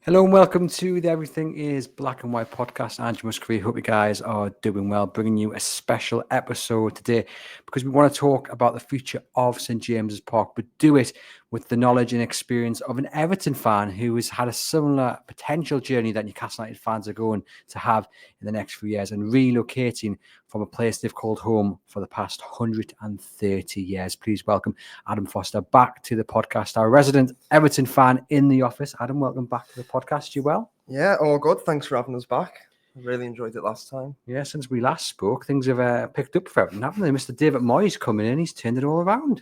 Hello and welcome to the Everything is Black and White podcast. Andrew Musgrove. Hope you guys are doing well. Bringing you a special episode today because we want to talk about the future of St James's Park, but do it with the knowledge and experience of an Everton fan who has had a similar potential journey that Newcastle United fans are going to have in the next few years and relocating from a place they've called home for the past 130 years. Please welcome Adam Foster back to the podcast, our resident Everton fan in the office. Adam, welcome back to the podcast. You well? Yeah, all good. Thanks for having us back. I really enjoyed it last time. Yeah, since we last spoke, things have picked up for Everton, haven't they? Mr. David Moyes coming in, he's turned it all around.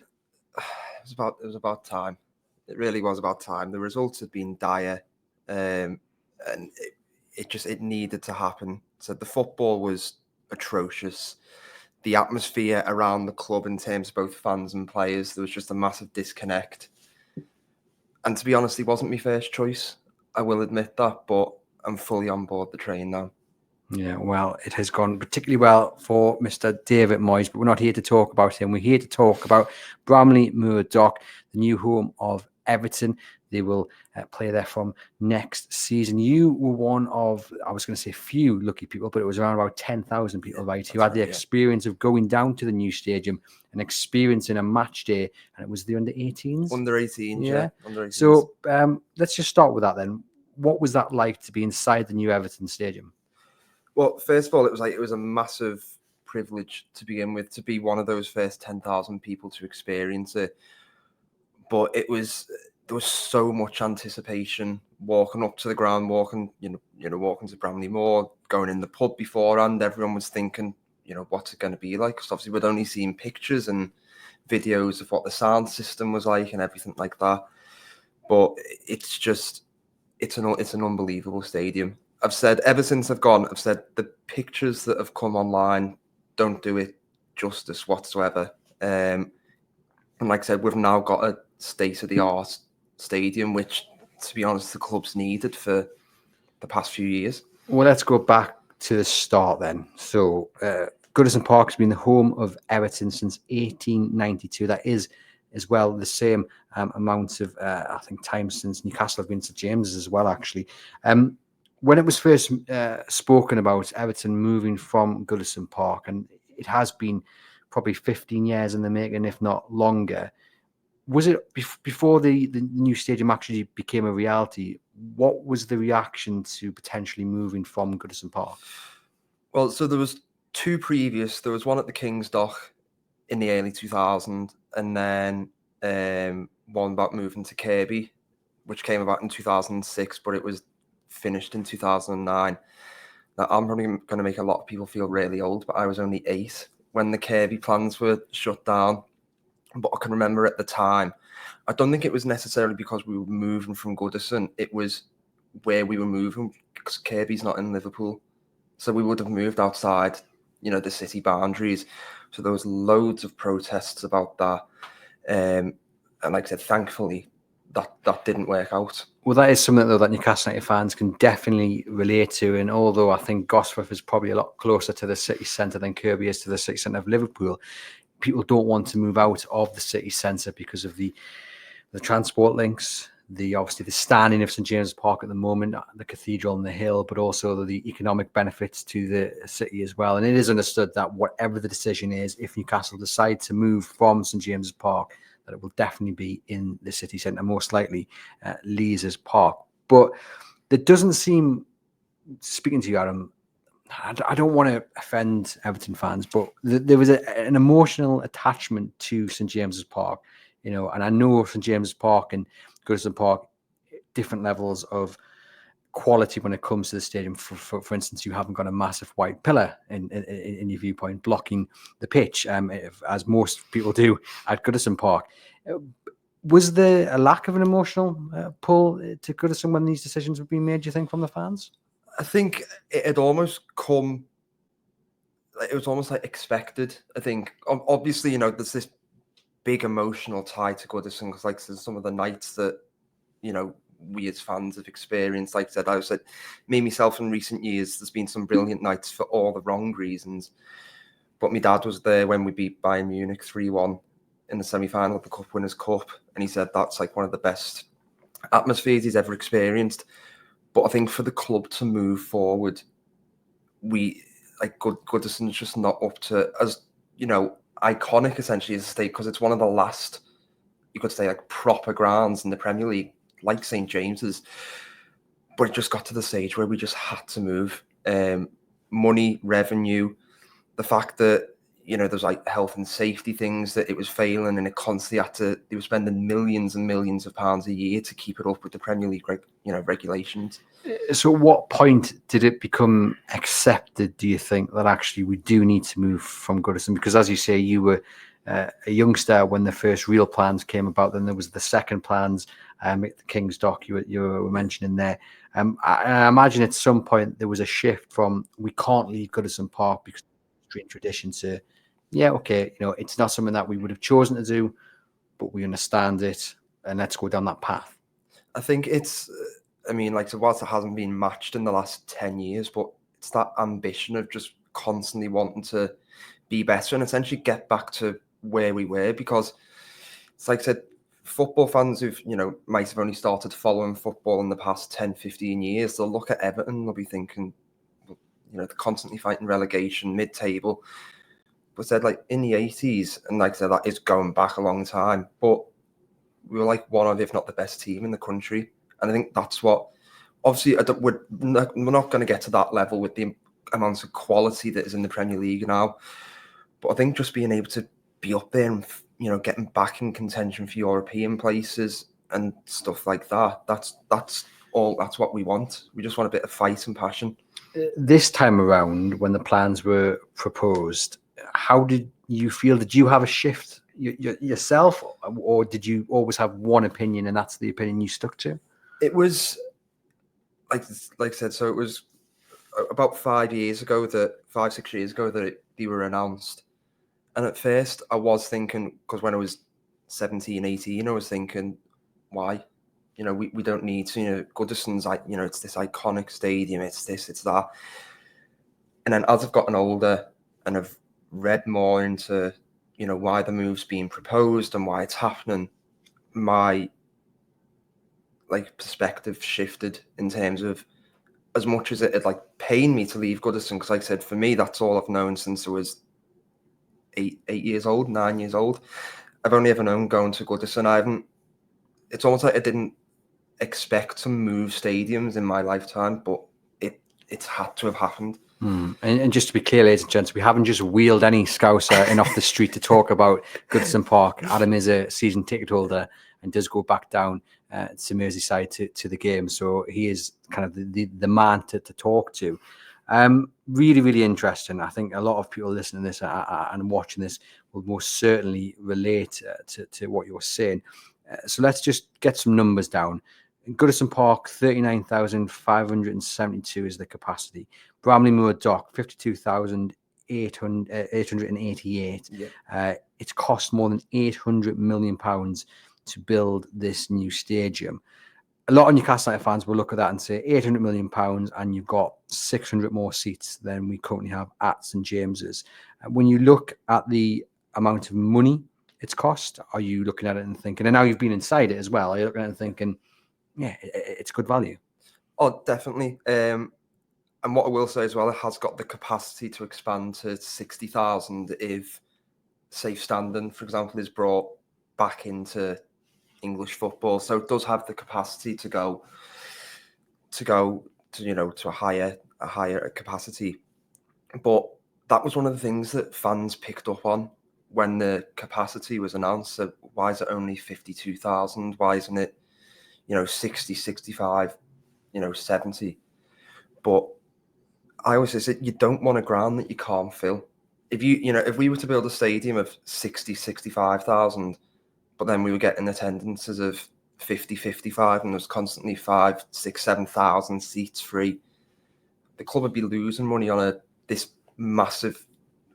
It was about time. It really was about time. The results had been dire, and it needed to happen. So the football was atrocious. The atmosphere around the club in terms of both fans and players, there was just a massive disconnect. And to be honest, he wasn't my first choice. I will admit that, but I'm fully on board the train now. Yeah, well, it has gone particularly well for Mr. David Moyes, but we're not here to talk about him. We're here to talk about Bramley Moore Dock, the new home of Everton. They will play there from next season. You were one of, I was going to say few lucky people, but it was around about 10,000 people, right, who had the experience of going down to the new stadium and experiencing a match day, and it was the under-18s? Under 18, yeah. Under 18s. So let's just start with that then. What was that like to be inside the new Everton stadium? Well, first of all, it was a massive privilege to begin with, to be one of those first 10,000 people to experience it. But there was so much anticipation walking up to the ground, walking to Bramley Moore, going in the pub beforehand. Everyone was thinking, what's it going to be like? Because obviously we'd only seen pictures and videos of what the sound system was like and everything like that. But it's an unbelievable stadium. I've said ever since I've gone, the pictures that have come online don't do it justice whatsoever. And like I said, we've now got a state-of-the-art stadium, which, to be honest, the club's needed for the past few years. Well, let's go back to the start then. So, Goodison Park has been the home of Everton since 1892. That is as well the same amount of, I think, time since Newcastle have been to James's as well, actually. When it was first spoken about Everton moving from Goodison Park, and it has been probably 15 years in the making, if not longer, was it before the new stadium actually became a reality? What was the reaction to potentially moving from Goodison Park? Well, so there was two previous. There was one at the King's Dock in the early 2000s, and then one about moving to Kirby, which came about in 2006, but it was finished in 2009. Now, I'm probably going to make a lot of people feel really old, but I was only 8 when the Kirby plans were shut down. But I can remember at the time, I don't think it was necessarily because we were moving from Goodison. It was where we were moving, because Kirby's not in Liverpool. So we would have moved outside, the city boundaries. So there was loads of protests about that. And like I said, thankfully, that didn't work out. Well, that is something, though, that Newcastle United fans can definitely relate to. And although I think Gosforth is probably a lot closer to the city centre than Kirby is to the city centre of Liverpool, people don't want to move out of the city centre because of the transport links, obviously the standing of St James's Park at the moment, the cathedral and the hill, but also the economic benefits to the city as well. And it is understood that whatever the decision is, if Newcastle decide to move from St James's Park, that it will definitely be in the city centre, most likely Lees's Park. But there doesn't seem, speaking to you, Adam, I don't want to offend Everton fans, but there was an emotional attachment to St James's Park, and I know St James's Park and Goodison Park, different levels of quality when it comes to the stadium. For instance, you haven't got a massive white pillar in your viewpoint blocking the pitch, as most people do at Goodison Park. Was there a lack of an emotional pull to Goodison when these decisions were being made, do you think, from the fans? I think it had almost come, it was almost like expected. I think, obviously, there's this big emotional tie to Goodison, because like there's some of the nights that, we as fans have experienced. Like I said, me, myself in recent years, there's been some brilliant nights for all the wrong reasons. But my dad was there when we beat Bayern Munich 3-1 in the semi-final of the Cup Winners' Cup. And he said that's like one of the best atmospheres he's ever experienced. But I think for the club to move forward, we like Goodison's just not up to, as iconic essentially as a state, because it's one of the last, you could say, like proper grounds in the Premier League, like St James's. But it just got to the stage where we just had to move. Money, revenue, the fact that there's like health and safety things that it was failing, and it constantly they were spending millions and millions of pounds a year to keep it up with the Premier League, regulations. So at what point did it become accepted, do you think, that actually we do need to move from Goodison? Because as you say, you were a youngster when the first real plans came about. Then there was the second plans at the King's Dock you were mentioning there. I imagine at some point there was a shift from we can't leave Goodison Park because of street tradition to, yeah, okay, it's not something that we would have chosen to do, but we understand it and let's go down that path. I think it's, so whilst it hasn't been matched in the last 10 years, but it's that ambition of just constantly wanting to be better and essentially get back to where we were, because it's like I said, football fans who've, might have only started following football in the past 10, 15 years, they'll look at Everton, they'll be thinking, they're constantly fighting relegation, mid-table. But said, like, in the 80s, and like I said, that is going back a long time, but we were like one of, if not the best team in the country. And I think that's what, obviously, we're not going to get to that level with the amount of quality that is in the Premier League now. But I think just being able to be up there and, getting back in contention for European places and stuff like that, that's what we want. We just want a bit of fight and passion. This time around, when the plans were proposed, how did you feel? Did you have a shift yourself, or did you always have one opinion and that's the opinion you stuck to? It was like I said, so it was about 5 years ago, 6 years ago that they were announced. And at first I was thinking, because when I was 17, 18, I was thinking, why? We don't need to, Goodison's like, it's this iconic stadium, it's this, it's that. And then as I've gotten older and I've read more into, why the move's being proposed and why it's happening, my perspective shifted in terms of, as much as it like pained me to leave Goodison, because like I said, for me, that's all I've known since I was 9 years old. I've only ever known going to Goodison. It's almost like I didn't expect to move stadiums in my lifetime, but it's had to have happened. And just to be clear, ladies and gents, we haven't just wheeled any Scouser in off the street to talk about Goodison Park. Adam is a season ticket holder and does go back down to Merseyside to the game. So he is kind of the man to talk to. Really, really interesting. I think a lot of people listening to this and watching this will most certainly relate to what you're saying. So let's just get some numbers down. Goodison Park, 39,572 is the capacity. Bramley Moore Dock, 52,888. Yeah. It's cost more than £800 million to build this new stadium. A lot of Newcastle United fans will look at that and say £800 million, and you've got 600 more seats than we currently have at St James's. When you look at the amount of money it's cost, are you looking at it and thinking, and now you've been inside it as well, are you looking at it and thinking, yeah, it's good value? Oh, definitely. And what I will say as well, it has got the capacity to expand to 60,000 if safe standing, for example, is brought back into English football. So it does have the capacity to go to a higher capacity. But that was one of the things that fans picked up on when the capacity was announced. So why is it only 52,000? Why isn't it 60, 65, 70? But I always say you don't want a ground that you can't fill. If if we were to build a stadium of 60, 65,000, but then we were getting attendances of 50, 55, and there's constantly 5, 6, 7,000 seats free, the club would be losing money on this massive,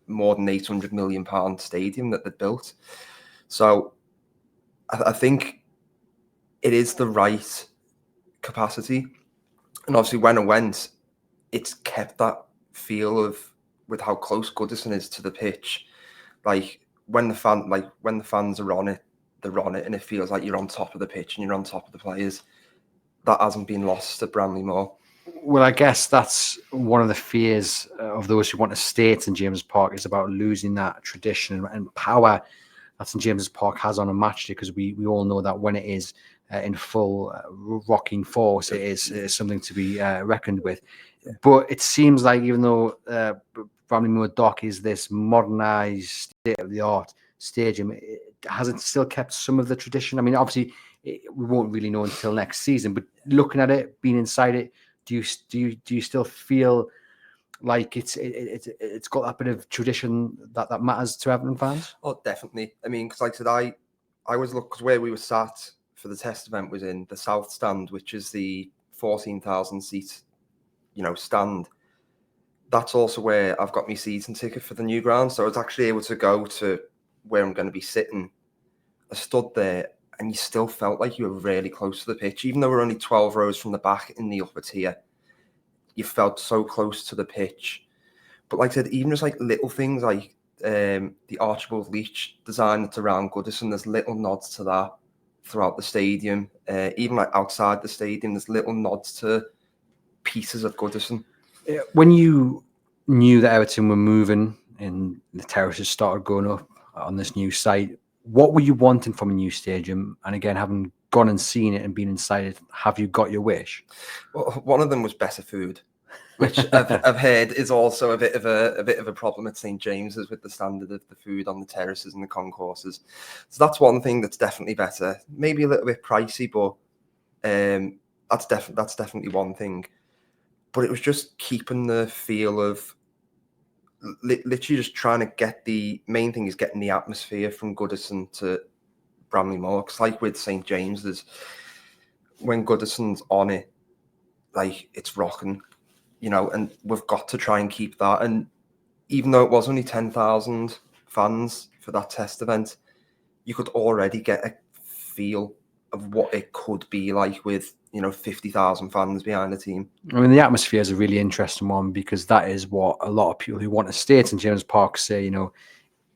more than £800 million stadium that they built. So I think it is the right capacity. And obviously when I went, it's kept that feel of, with how close Goodison is to the pitch. Like when the fans are on it, they're on it, and it feels like you're on top of the pitch and you're on top of the players. that hasn't been lost at Bramley Moore. Well, I guess that's one of the fears of those who want to stay at St James's Park, is about losing that tradition and power that St James's Park has on a match day, because we all know that when it is in full rocking force, it is something to be reckoned with. Yeah. But it seems like, even though Bramley Moore Dock is this modernised, state-of-the-art stadium, has it still kept some of the tradition? I mean, obviously, we won't really know until next season. But looking at it, being inside it, do you still feel like it's got that bit of tradition that matters to Everton fans? Oh, definitely. I mean, because like I said, I was because where we were sat for the test event was in the South Stand, which is the 14,000 seat, stand. That's also where I've got my season ticket for the new ground, so I was actually able to go to where I'm going to be sitting. I stood there, and you still felt like you were really close to the pitch, even though we're only 12 rows from the back in the upper tier. You felt so close to the pitch. But like I said, even just like little things like the Archibald Leach design that's around Goodison, there's little nods to that throughout the stadium. Even like outside the stadium, there's little nods to pieces of Goodison. When you knew that Everton were moving and the terraces started going up on this new site, what were you wanting from a new stadium? And again, having gone and seen it and been inside it, have you got your wish? Well, one of them was better food, which I've heard is also a bit of a problem at St James's with the standard of the food on the terraces and the concourses. So that's one thing that's definitely better. Maybe a little bit pricey, but that's definitely one thing. But it was just keeping the feel of literally just trying to get the main thing is getting the atmosphere from Goodison to Bramley Moore. Because like with St James's, when Goodison's on it, like it's rocking, and we've got to try and keep that. And even though it was only 10,000 fans for that test event, you could already get a feel of what it could be like with 50,000 fans behind the team. I mean, the atmosphere is a really interesting one, because that is what a lot of people who want to stay at St James's Park say,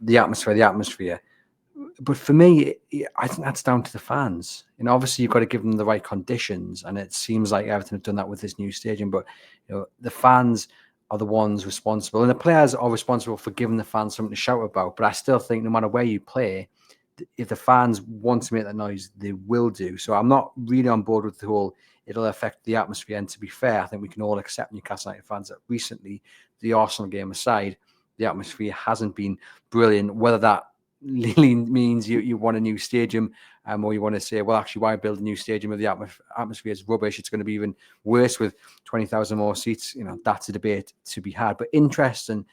the atmosphere. But for me, I think that's down to the fans. Obviously you've got to give them the right conditions, and it seems like Everton have done that with this new stadium. But the fans are the ones responsible, and the players are responsible for giving the fans something to shout about. But I still think no matter where you play, if the fans want to make that noise, they will do. So I'm not really on board with the whole it'll affect the atmosphere. And to be fair, I think we can all accept Newcastle United fans that recently, the Arsenal game aside, the atmosphere hasn't been brilliant. Whether that really means you want a new stadium, or you want to say, well, actually, why build a new stadium if the atmosphere is rubbish? It's going to be even worse with 20,000 more seats. That's a debate to be had. But interesting,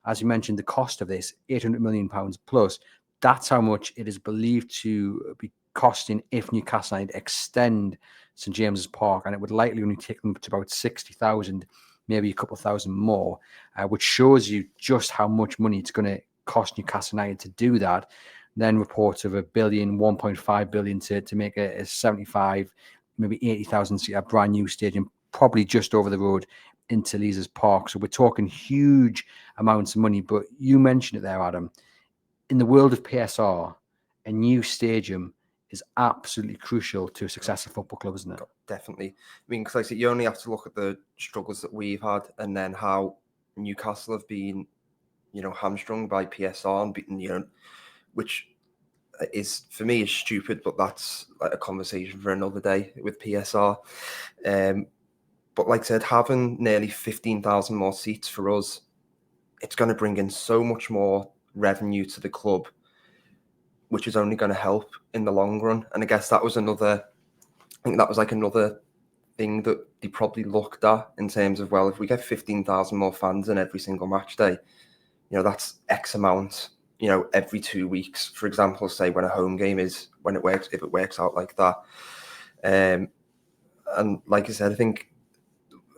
as you mentioned, the cost of this, £800 million plus. That's how much it is believed to be costing if Newcastle United extend St James's Park, and it would likely only take them to about 60,000, maybe a couple of thousand more, which shows you just how much money it's going to cost Newcastle United to do that. Then reports of $1 billion, 1.5 billion to make a 75, maybe 80,000 seat, a brand new stadium, probably just over the road into Leazes Park. So we're talking huge amounts of money. But you mentioned it there, Adam. In the world of PSR, a new stadium is absolutely crucial to a successful football club, isn't it? Definitely. I mean, because like I said, you only have to look at the struggles that we've had, and then how Newcastle have been, hamstrung by PSR and beaten, which is for me is stupid, but that's like a conversation for another day with PSR. But like I said, having nearly 15,000 more seats for us, it's going to bring in so much more revenue to the club, which is only going to help in the long run. And I guess that was another thing that they probably looked at in terms of, well, if we get 15,000 more fans in every single match day, that's X amount, every 2 weeks, for example, say when a home game is, if it works out like that. And like I said, I think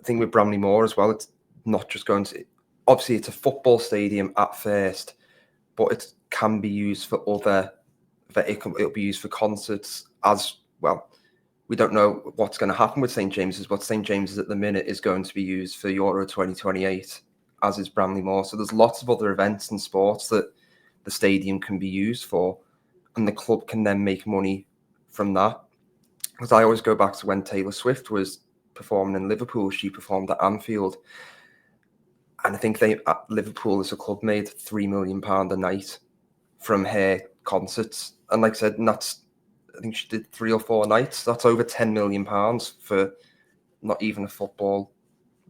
with Bramley Moore as well, it's not just going to, obviously it's a football stadium at first, but it can be used for it'll be used for concerts as well. We don't know what's going to happen with St James's, but St James's at the minute is going to be used for Euro 2028, as is Bramley Moore. So there's lots of other events and sports that the stadium can be used for, and the club can then make money from that. Because I always go back to when Taylor Swift was performing in Liverpool. She performed at Anfield, and I think Liverpool as a club made £3 million a night from her concerts. And like I said, I think she did 3 or 4 nights. That's over £10 million for not even a football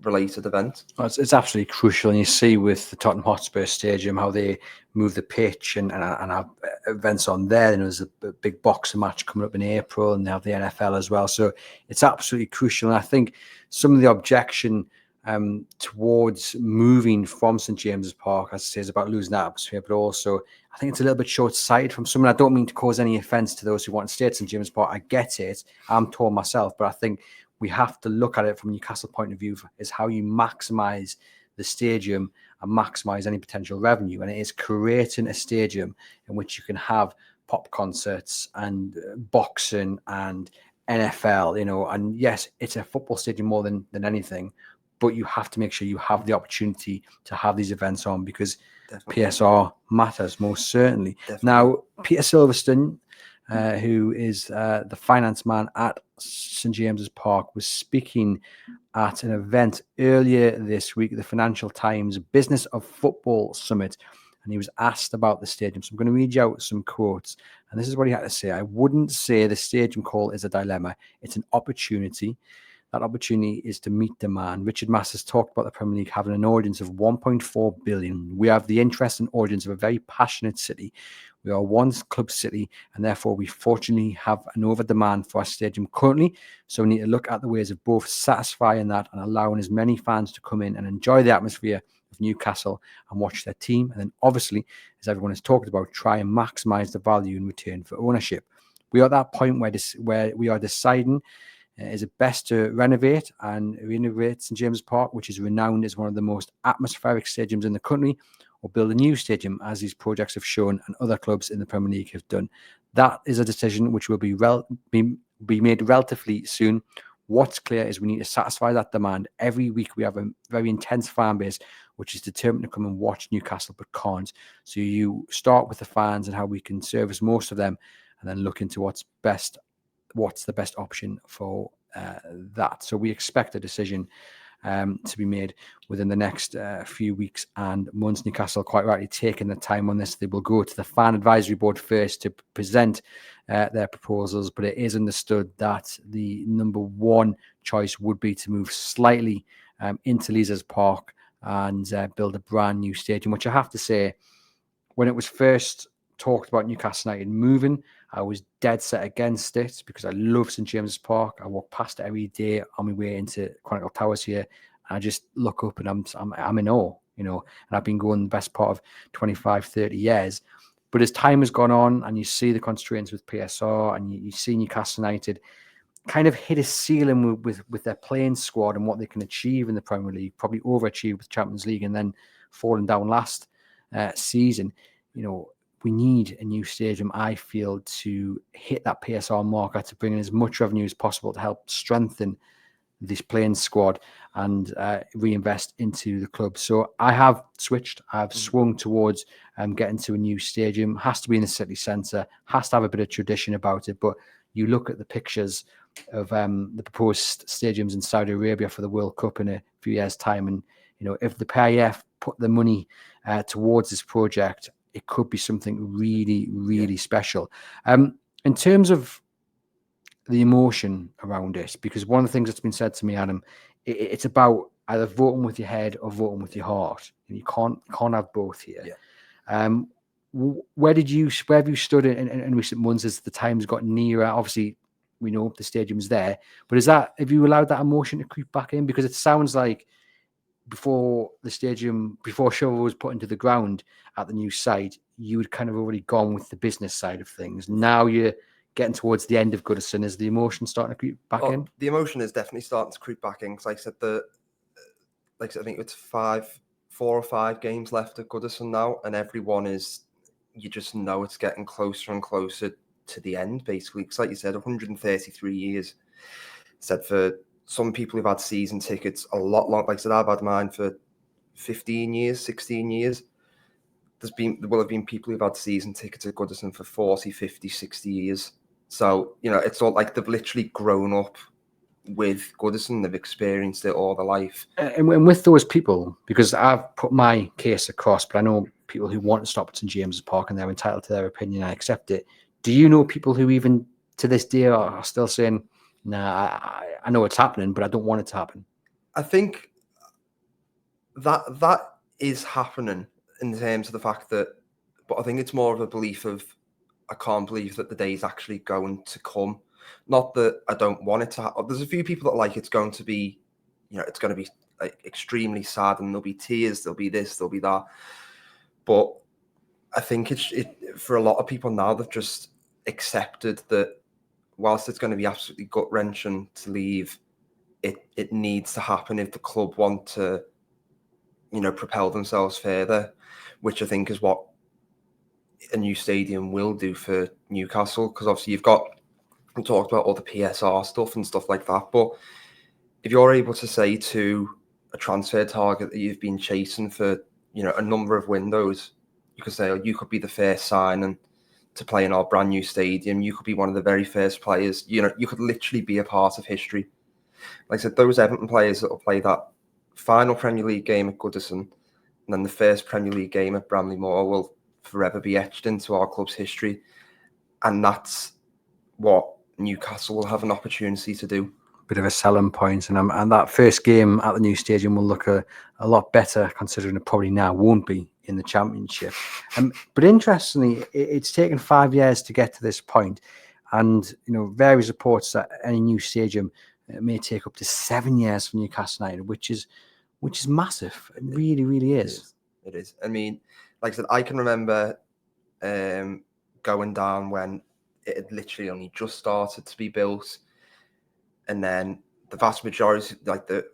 related event. It's absolutely crucial, and you see with the Tottenham Hotspur Stadium how they move the pitch and have events on there. And there's a big boxing match coming up in April, and they have the NFL as well. So it's absolutely crucial. And I think some of the objection towards moving from St James's Park, as I say, is about losing that atmosphere, but also I think it's a little bit short-sighted from someone. I don't mean to cause any offence to those who want to stay at St James's Park. I get it. I'm torn myself, but I think we have to look at it from a Newcastle point of view is how you maximise the stadium and maximise any potential revenue. And it is creating a stadium in which you can have pop concerts and boxing and NFL, and yes, it's a football stadium more than anything, but you have to make sure you have the opportunity to have these events on, because Definitely. PSR matters most certainly. Definitely. Now, Peter Silverstone, who is the finance man at St James's Park, was speaking at an event earlier this week, the Financial Times Business of Football Summit, and he was asked about the stadium. So I'm going to read you out some quotes, and this is what he had to say. I wouldn't say the stadium call is a dilemma. It's an opportunity. That opportunity is to meet demand. Richard Masters talked about the Premier League having an audience of 1.4 billion. We have the interest and audience of a very passionate city. We are one club city, and therefore we fortunately have an over demand for our stadium currently. So we need to look at the ways of both satisfying that and allowing as many fans to come in and enjoy the atmosphere of Newcastle and watch their team. And then obviously, as everyone has talked about, try and maximise the value in return for ownership. We are at that point where we are deciding, is it best to renovate St James's Park, which is renowned as one of the most atmospheric stadiums in the country, or build a new stadium, as these projects have shown and other clubs in the Premier League have done? That is a decision which will be made relatively soon. What's clear is we need to satisfy that demand. Every week we have a very intense fan base which is determined to come and watch Newcastle but can't. So you start with the fans and how we can service most of them, and then look into what's the best option for that. So we expect a decision to be made within the next few weeks and months. Newcastle quite rightly taking the time on this. They will go to the fan advisory board first to present their proposals, but it is understood that the number one choice would be to move slightly into Leazes Park and build a brand new stadium, which I have to say, when it was first talked about Newcastle United moving, I was dead set against it because I love St James's Park. I walk past it every day on my way into Chronicle Towers here, and I just look up and I'm in awe, and I've been going the best part of 25, 30 years. But as time has gone on and you see the constraints with PSR and you see Newcastle United kind of hit a ceiling with their playing squad and what they can achieve in the Premier League, probably overachieve with Champions League and then falling down last season, we need a new stadium, I feel, to hit that PSR marker, to bring in as much revenue as possible to help strengthen this playing squad and reinvest into the club. So I have switched. I've swung towards getting to a new stadium. Has to be in the city centre. Has to have a bit of tradition about it. But you look at the pictures of the proposed stadiums in Saudi Arabia for the World Cup in a few years' time, and if the PIF put the money towards this project, it could be something really, really special. In terms of the emotion around it, because one of the things that's been said to me, Adam, it's about either voting with your head or voting with your heart. And you can't have both here. Yeah. Where have you stood in recent months as the time's got nearer? Obviously, we know the stadium's there, but have you allowed that emotion to creep back in? Because it sounds like before shovel was put into the ground at the new site, you had kind of already gone with the business side of things. Now you're getting towards the end of Goodison. Is the emotion starting to creep back in? The emotion is definitely starting to creep back in, because like I said, I think it's 4 or 5 games left at Goodison now, and everyone you just know it's getting closer and closer to the end, basically. Because like you said, 133 years. Said for some people who've had season tickets a lot long, like I said, I've had mine for 15 years, 16 years. There will have been people who've had season tickets at Goodison for 40, 50, 60 years. So, it's all like they've literally grown up with Goodison. They've experienced it all their life. And with those people, because I've put my case across, but I know people who want to stop at St James's Park and they're entitled to their opinion. I accept it. Do you know people who even to this day are still saying, nah, I know it's happening, but I don't want it to happen? I think that is happening in terms of the fact that, but I think it's more of a belief of, I can't believe that the day is actually going to come. Not that I don't want it to happen. There's a few people that like it's going to be, it's going to be like extremely sad, and there'll be tears, there'll be this, there'll be that. But I think it for a lot of people now, they've just accepted that whilst it's going to be absolutely gut wrenching to leave, it needs to happen if the club want to, propel themselves further, which I think is what a new stadium will do for Newcastle. Because obviously we talked about all the PSR stuff and stuff like that, but if you're able to say to a transfer target that you've been chasing for, a number of windows, you could say, oh, you could be the first signing to play in our brand new stadium. You could be one of the very first players. You could literally be a part of history. Like I said, those Everton players that will play that final Premier League game at Goodison and then the first Premier League game at Bramley Moore will forever be etched into our club's history. And that's what Newcastle will have an opportunity to do. Bit of a selling point, and that first game at the new stadium will look a lot better, considering it probably now won't be in the Championship. But interestingly, it's taken 5 years to get to this point, and various reports that any new stadium may take up to 7 years for Newcastle United, which is massive. It really, really is. It is. I mean, like I said, I can remember going down when it had literally only just started to be built. And then the vast majority, like the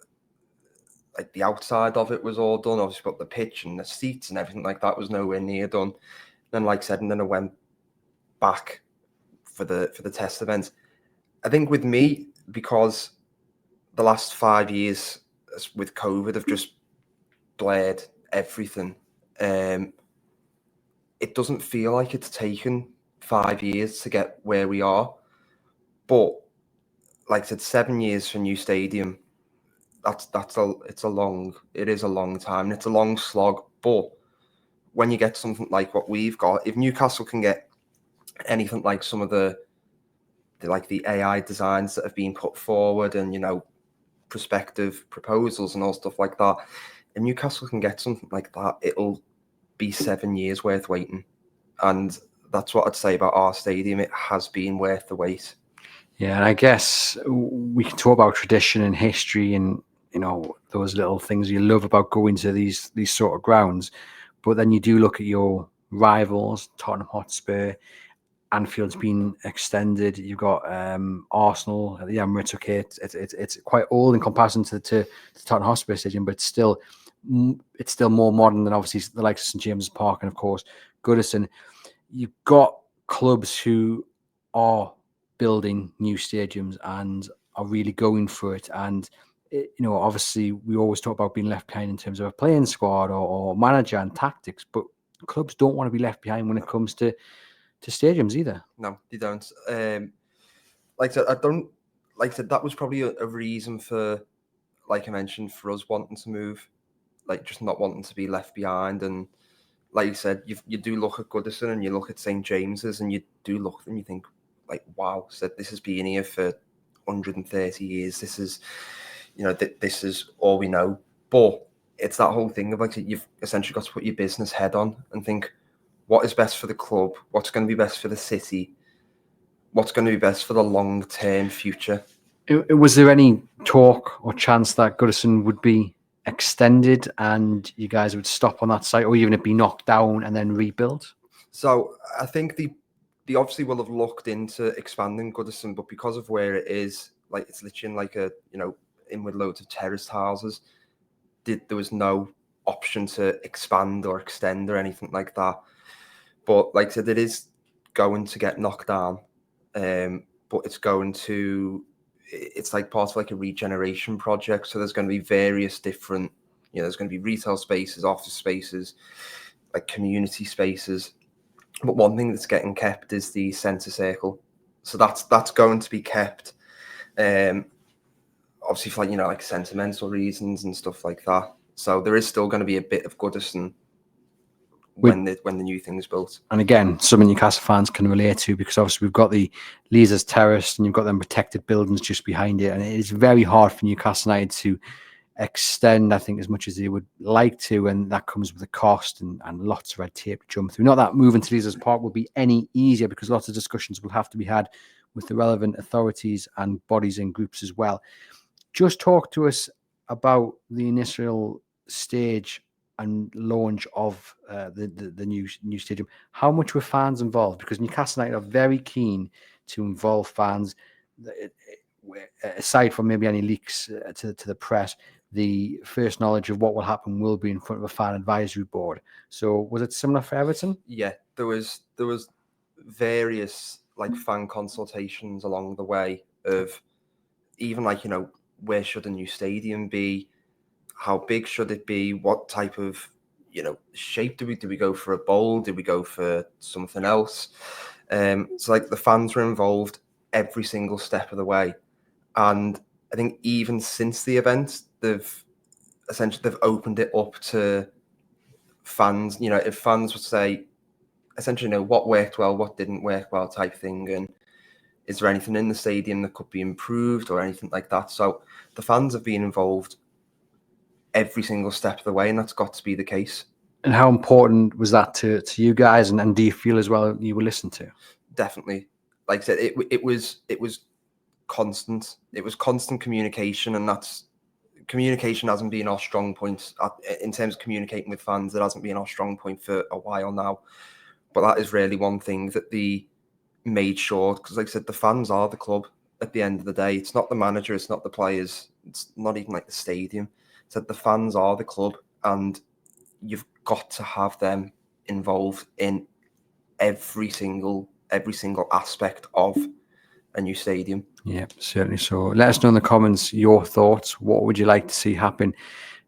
outside of it was all done. Obviously, but the pitch and the seats and everything like that was nowhere near done. Then, like I said, and then I went back for the test event. I think with me, because the last 5 years with COVID have just blared everything. It doesn't feel like it's taken 5 years to get where we are, but like I said, 7 years for new stadium. It is a long time, and it's a long slog. But when you get something like what we've got, if Newcastle can get anything like some of the AI designs that have been put forward, and prospective proposals and all stuff like that, if Newcastle can get something like that, it'll be 7 years worth waiting. And that's what I'd say about our stadium. It has been worth the wait. Yeah, and I guess we can talk about tradition and history and those little things you love about going to these sort of grounds, but then you do look at your rivals, Tottenham Hotspur. Anfield's been extended. You've got Arsenal at the Emirates. Okay, it's quite old in comparison to Tottenham Hotspur Stadium, but it's still more modern than obviously the likes of St James's Park and of course Goodison. You've got clubs who are building new stadiums and are really going for it. And obviously we always talk about being left behind in terms of a playing squad or manager and tactics, but clubs don't want to be left behind when it comes to stadiums either. No, they don't. Like I said, that was probably a reason for, like I mentioned, for us wanting to move, like just not wanting to be left behind. And like you said, you do look at Goodison and you look at St James's and you do look and you think, like, wow, so this has been here for 130 years. This is, this is all we know. But it's that whole thing of like, you've essentially got to put your business head on and think, what is best for the club? What's going to be best for the city? What's going to be best for the long-term future? Was there any talk or chance that Goodison would be extended and you guys would stop on that site, or even it be knocked down and then rebuilt? So I think they obviously will have looked into expanding Goodison, but because of where it is, like it's literally in like a in with loads of terraced houses, there was no option to expand or extend or anything like that. But like I said, it is going to get knocked down, but it's like part of like a regeneration project. So there's going to be various different, there's going to be retail spaces, office spaces, like community spaces. But one thing that's getting kept is the centre circle. So that's going to be kept. Obviously for like sentimental reasons and stuff like that. So there is still going to be a bit of Goodison when the new thing's built. And again, some Newcastle fans can relate to, because obviously we've got the Leazes Terrace and you've got them protected buildings just behind it, and it is very hard for Newcastle United to extend, I think, as much as they would like to, and that comes with a cost and lots of red tape to jump through. Not that moving to Leazes Park will be any easier, because lots of discussions will have to be had with the relevant authorities and bodies and groups as well. Just talk to us about the initial stage and launch of the new stadium. How much were fans involved? Because Newcastle United are very keen to involve fans. Aside from maybe any leaks to the press, the first knowledge of what will happen will be in front of a fan advisory board. So was it similar for Everton? Yeah, there was various fan consultations along the way of even where should a new stadium be, how big should it be, what type of shape do we go for a bowl, do we go for something else? So the fans were involved every single step of the way, and I think even since the event they've opened it up to fans. If fans would say essentially what worked well, what didn't work well type thing, and is there anything in the stadium that could be improved or anything like that. So the fans have been involved every single step of the way, and that's got to be the case. And how important was that to you guys? And do you feel as well you were listened to? Definitely. Like I said, it was constant. It was constant communication, and communication hasn't been our strong point in terms of communicating with fans. It hasn't been our strong point for a while now. But that is really one thing that they made sure, because like I said, the fans are the club at the end of the day. It's not the manager, it's not the players, it's not even the stadium. It's that the fans are the club, and you've got to have them involved in every single aspect of a new stadium. Yeah, certainly. So let us know in the comments your thoughts. What would you like to see happen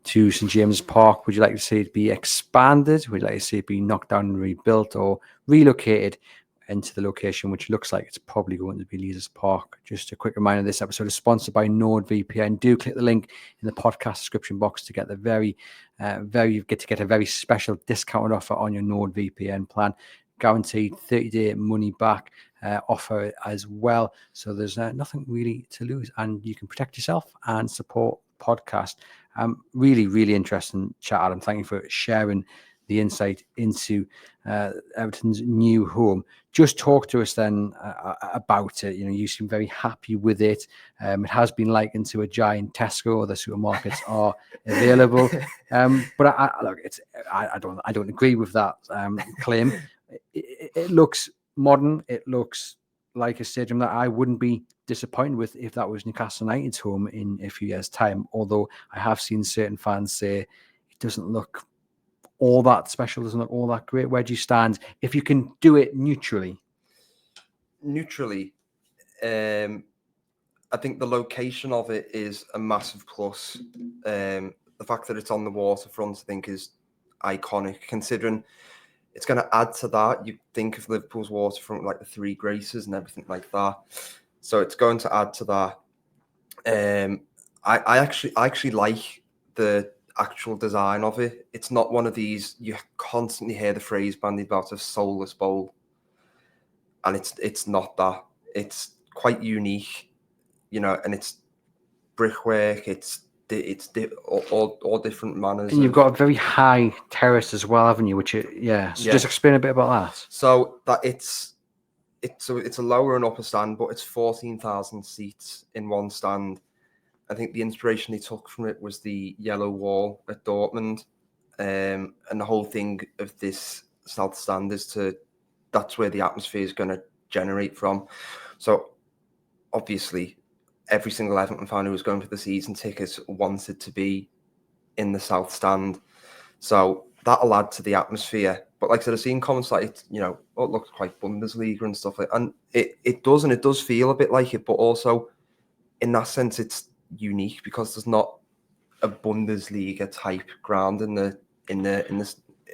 to St James's Park? Would you like to see it be expanded? Would you like to see it be knocked down and rebuilt, or relocated into the location, which looks like it's probably going to be Leazes Park? Just a quick reminder, this episode is sponsored by NordVPN. Do click the link in the podcast description box to get the get a very special discounted offer on your NordVPN plan. Guaranteed 30-day money back offer as well. So there's nothing really to lose, and you can protect yourself and support podcast. Really, really interesting chat, Adam. Thank you for sharing the insight into Everton's new home. Just talk to us then about it. You seem very happy with it. It has been likened to a giant Tesco. Other supermarkets are available, but I don't agree with that claim. It looks modern. It looks like a stadium that I wouldn't be disappointed with if that was Newcastle United's home in a few years' time. Although I have seen certain fans say it doesn't look all that special, doesn't look all that great. Where do you stand if you can do it neutrally? Neutrally, I think the location of it is a massive plus. The fact that it's on the waterfront, I think, is iconic, considering it's going to add to that. You think of Liverpool's waterfront like the Three Graces and everything like that. So it's going to add to that. I actually like the actual design of it. It's not one of these, you constantly hear the phrase bandied about, a soulless bowl. And it's not that. It's quite unique, and it's brickwork. It's all different manners. And you've got a very high terrace as well, haven't you? So just explain a bit about that. So that it's a lower and upper stand, but it's 14,000 seats in one stand. I think the inspiration they took from it was the yellow wall at Dortmund, and the whole thing of this south stand is that's where the atmosphere is going to generate from. So obviously, every single Everton fan who was going for the season tickets wanted to be in the south stand. So that'll add to the atmosphere. But like I said, I've seen comments like, it looks quite Bundesliga and stuff like that. And it does, and it does feel a bit like it, but also in that sense, it's unique because there's not a Bundesliga type ground in the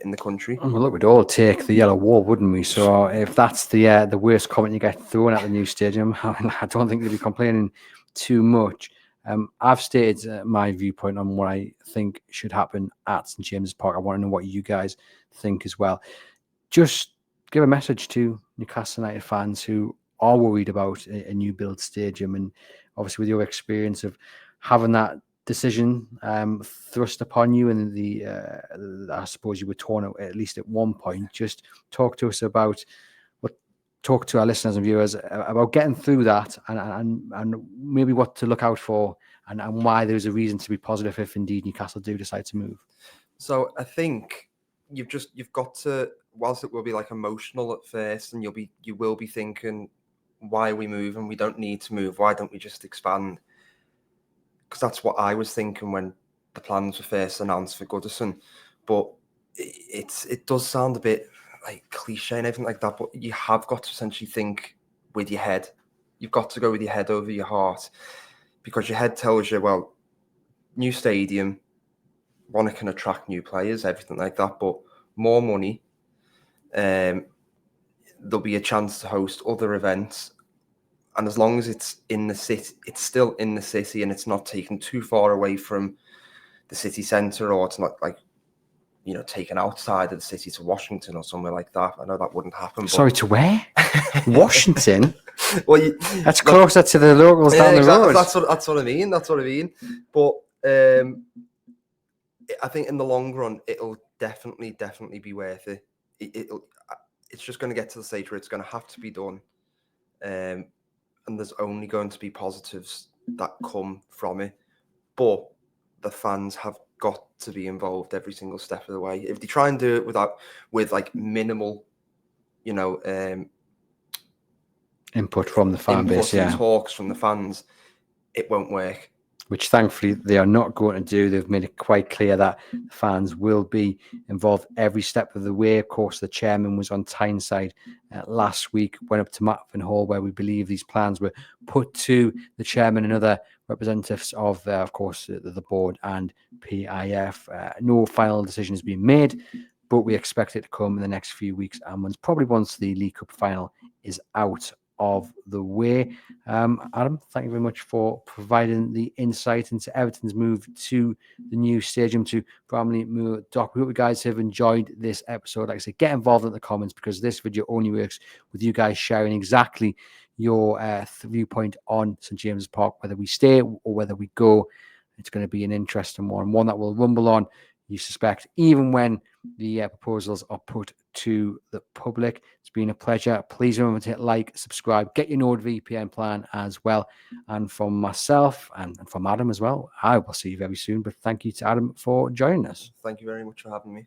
in the country. Well, look, we'd all take the yellow wall, wouldn't we? So if that's the worst comment you get thrown at the new stadium, I don't think they'll be complaining too much. I've stated my viewpoint on what I think should happen at St James's Park. I want to know what you guys think as well. Just give a message to Newcastle United fans who are worried about a new build stadium, and obviously with your experience of having that decision thrust upon you, and I suppose you were torn at least at one point. Just talk to us about talk to our listeners and viewers about getting through that, and maybe what to look out for, and why there's a reason to be positive if indeed Newcastle do decide to move. So I think you've got to, whilst it will be like emotional at first, and you will be thinking, why are we moving? We don't need to move. Why don't we just expand? Because that's what I was thinking when the plans were first announced for Goodison. But it does sound a bit like cliche and everything like that, but you have got to essentially think with your head. You've got to go with your head over your heart, because your head tells you, well, new stadium, one, it can attract new players, everything like that, but more money, there'll be a chance to host other events. And as long as it's in the city, it's still in the city, and it's not taken too far away from the city centre, or it's not like, taken outside of the city to Washington or somewhere like that. I know that wouldn't happen. Sorry, to where? Washington? Well, that's closer to the locals down the road. That's what I mean. That's what I mean. But I think in the long run, it'll definitely be worth it. It's just going to get to the stage where it's going to have to be done. And there's only going to be positives that come from it. But the fans have got to be involved every single step of the way. If they try and do it with like minimal, input from the fan base, talks from the fans, it won't work. Which thankfully they are not going to do. They've made it quite clear that fans will be involved every step of the way. Of course, the chairman was on Tyneside last week, went up to Matfin Hall, where we believe these plans were put to the chairman and other representatives of course, the board and PIF. No final decision has been made, but we expect it to come in the next few weeks and months, probably once the League Cup final is out of the way. Adam, thank you very much for providing the insight into Everton's move to the new stadium, to Bramley Moore Dock. We hope you guys have enjoyed this episode. Like I said, get involved in the comments, because this video only works with you guys sharing exactly your viewpoint on St James's Park, whether we stay or whether we go. It's going to be an interesting one that will rumble on, you suspect, even when the proposals are put to the public. It's been a pleasure. Please remember to hit like, subscribe, get your NordVPN plan as well. And from myself and from Adam as well, I will see you very soon. But thank you to Adam for joining us. Thank you very much for having me.